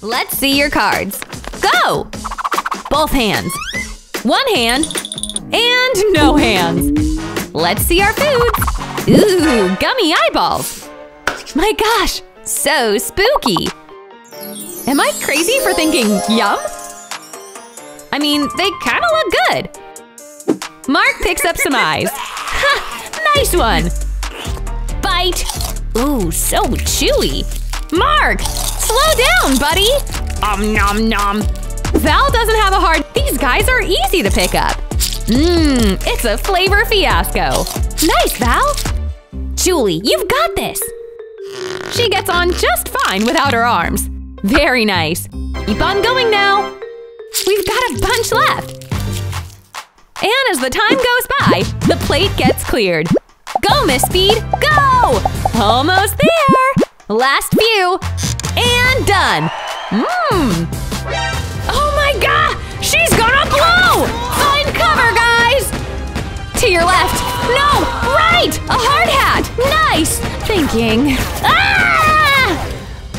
Let's see your cards. Go! Both hands. One hand. And no hands. Let's see our foods. Ooh, gummy eyeballs. My gosh, so spooky. Am I crazy for thinking yum? I mean, they kind of look good. Mark picks up some eyes. Ha! Nice one! Bite! Ooh, so chewy. Mark! Slow down, buddy! Nom nom. Val doesn't have a hard… These guys are easy to pick up. It's a flavor fiasco. Nice, Val! Julie, you've got this! She gets on just fine without her arms. Very nice. Keep on going now. We've got a bunch left. And as the time goes by, the plate gets cleared. Go, Miss Speed, go! Almost there! Last few. And done. Oh my god! She's gonna blow! Find cover, guys! To your left. No, right! A hard hat. Nice. Thinking. Ah!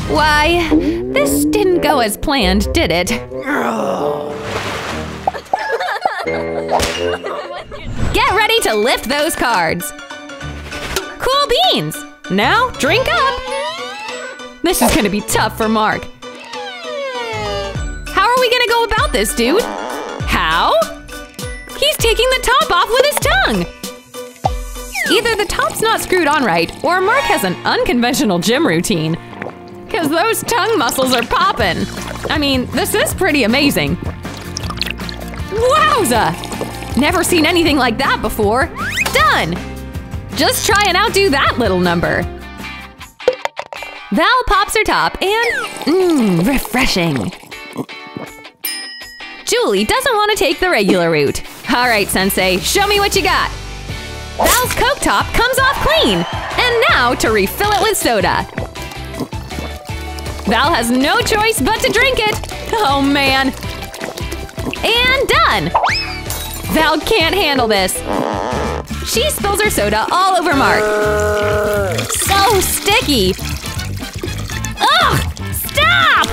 Why, this didn't go as planned, did it? Get ready to lift those cards. Cool beans. Now, drink up. This is gonna be tough for Mark. How are we gonna go about this, dude? How? He's taking the top off with his tongue. Either the top's not screwed on right, or Mark has an unconventional gym routine. Because those tongue muscles are popping. I mean, this is pretty amazing. Wowza! Never seen anything like that before. Done! Just try and outdo that little number. Val pops her top and… refreshing. Julie doesn't want to take the regular route. All right, Sensei, show me what you got. Val's Coke top comes off clean. And now to refill it with soda. Val has no choice but to drink it. Oh man. And done. Val can't handle this. She spills her soda all over Mark. So sticky. Ugh! Stop!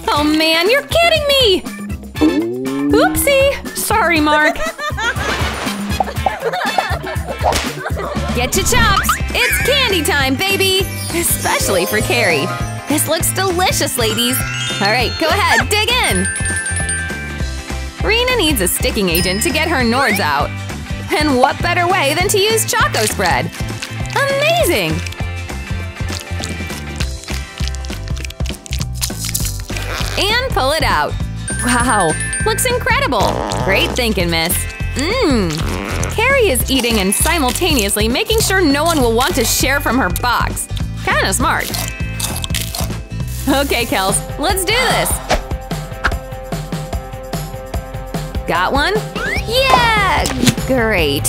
Oh man, you're kidding me! Oopsie! Sorry, Mark. Get your chops! It's candy time, baby! Especially for Carrie. This looks delicious, ladies. All right, go ahead, dig in. Rena needs a sticking agent to get her Nords out. And what better way than to use Choco Spread? Amazing! And pull it out. Wow, looks incredible. Great thinking, miss. Carrie is eating and simultaneously making sure no one will want to share from her box. Kinda smart. Okay, Kels, let's do this. Got one? Yeah! Great.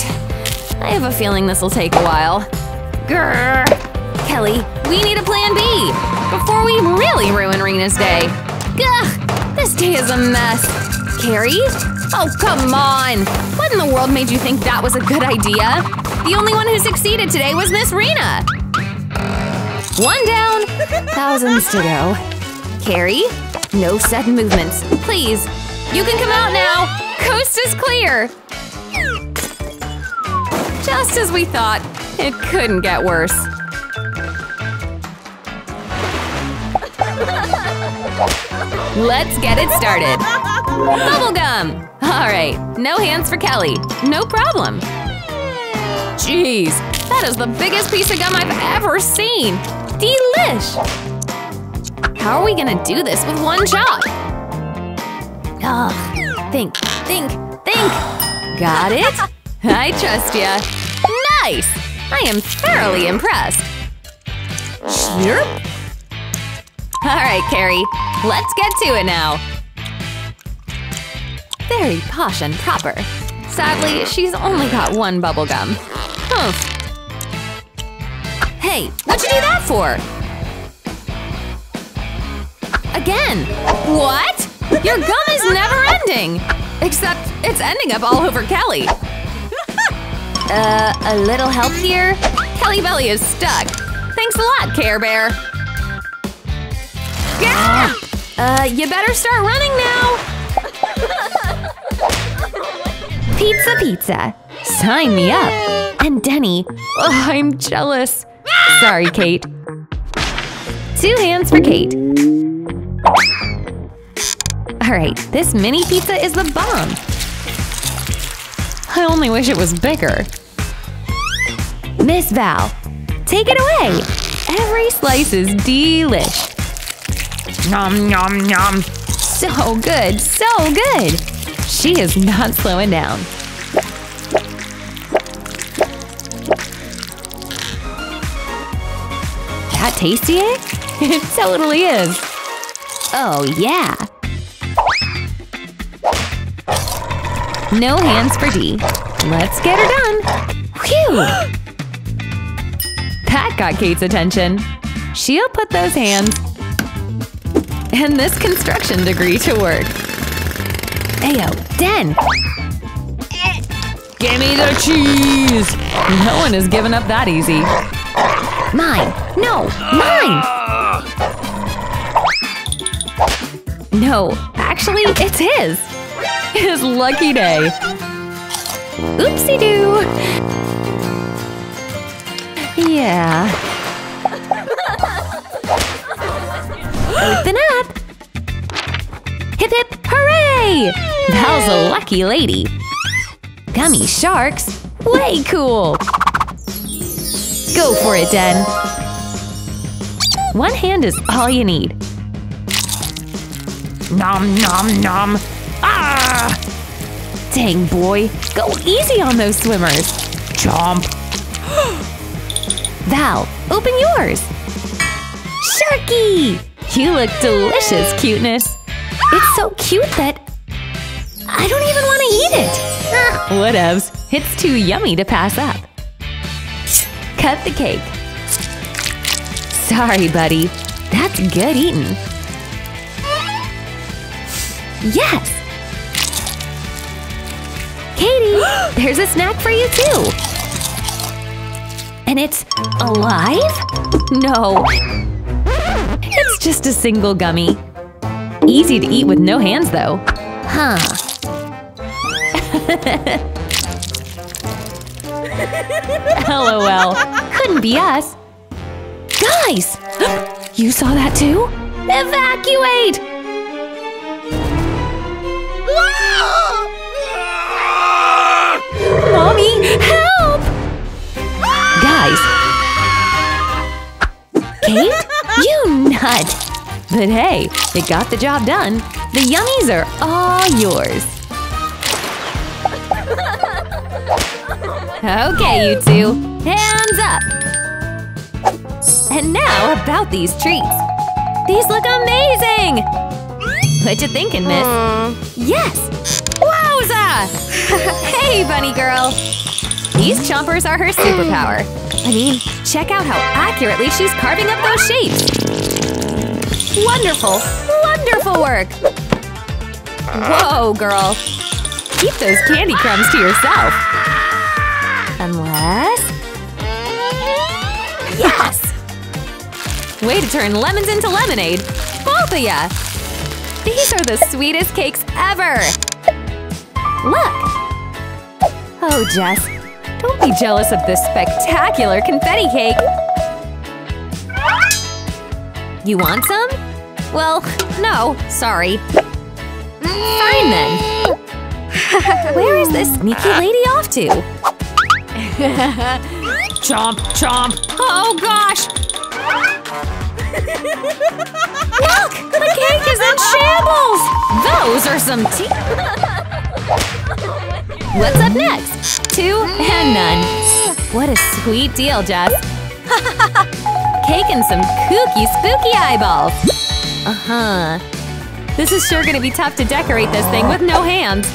I have a feeling this will take a while. Grrr. Kelly, we need a plan B before we really ruin Rena's day. Ugh, this day is a mess. Carrie? Oh, come on! What in the world made you think that was a good idea? The only one who succeeded today was Miss Rena. One down, thousands to go. Carrie? No sudden movements, please. You can come out now. Coast is clear. Just as we thought, it couldn't get worse. Let's get it started. Bubblegum! Alright, no hands for Kelly. No problem. Jeez, that is the biggest piece of gum I've ever seen. Delish! How are we gonna do this with one chop? Ugh, think. Got it? I trust ya. Nice! I am thoroughly impressed. Chirp! Alright, Carrie, let's get to it now. Very posh and proper. Sadly, she's only got one bubblegum. Hey, what'd you do that for? Again! What? Your gum is never ending! Except it's ending up all over Kelly. A little help here? Kelly Belly is stuck. Thanks a lot, Care Bear. You better start running now! Pizza, pizza. Sign me up. And Denny. Oh, I'm jealous. Sorry, Kate. 2 hands for Kate. Alright, this mini pizza is the bomb. I only wish it was bigger. Miss Val, take it away. Every slice is delish. Nom, nom, nom. So good, so good. She is not slowing down. That tasty, eh? It totally is. Oh, yeah. No hands for D. Let's get her done. Phew! That got Kate's attention. She'll put those hands and this construction degree to work. Ayo, Den! Gimme the cheese! No one has given up that easy. Mine! No! Mine! No, actually, it's his! His lucky day. Oopsie-doo! Yeah. Open up! Hip hip hooray! Val's a lucky lady. Gummy sharks? Way cool! Go for it, Den. 1 hand is all you need. Nom nom nom! Ah! Dang, boy. Go easy on those swimmers. Chomp! Val, open yours! Sharky! You look delicious, cuteness. It's so cute that I don't even want to eat it. Whatevs. It's too yummy to pass up. Cut the cake. Sorry, buddy. That's good eating. Yes! Katie, there's a snack for you too! And it's alive? No. It's just a single gummy. Easy to eat with no hands though. Huh. LOL. Couldn't be us. Guys! You saw that too? Evacuate! Mommy, help! Guys. Kate? You nut! But hey, it got the job done. The yummies are all yours. Okay, you two. Hands up! And now about these treats. These look amazing! What you thinking, miss? Yes! Wowza! Hey, bunny girl! These chompers are her superpower. I mean, check out how accurately she's carving up those shapes! Wonderful! Wonderful work! Whoa, girl! Keep those candy crumbs to yourself! Unless… Yes! Way to turn lemons into lemonade! Both of ya! These are the sweetest cakes ever! Look! Oh, Jess, don't be jealous of this spectacular confetti cake! You want some? Well, no, sorry. Fine then. Where is this sneaky lady off to? Chomp, chomp! Oh gosh! Look! The cake is in shambles! Those are some What's up next? 2 and none. What a sweet deal, Jess. Cake and some kooky spooky eyeballs. Uh-huh. This is sure gonna be tough to decorate this thing with no hands.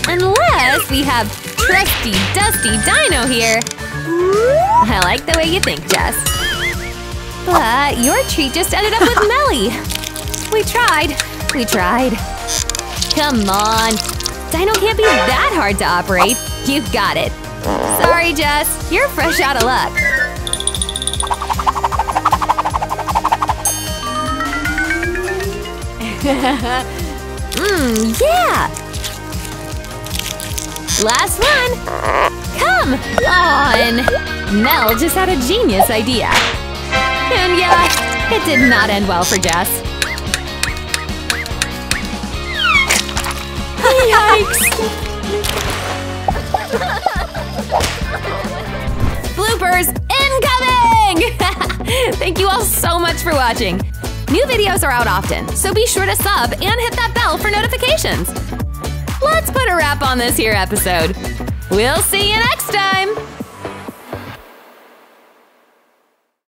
Unless we have trusty Dusty Dino here. I like the way you think, Jess. But your treat just ended up with Melly. We tried. Come on. Dino can't be that hard to operate. You got it. Sorry, Jess. You're fresh out of luck. Yeah! Last one! Come on! Mel just had a genius idea. And yeah, it did not end well for Jess. Yikes! Bloopers incoming! Thank you all so much for watching. New videos are out often, so be sure to sub and hit that bell for notifications. Let's put a wrap on this here episode. We'll see you next time!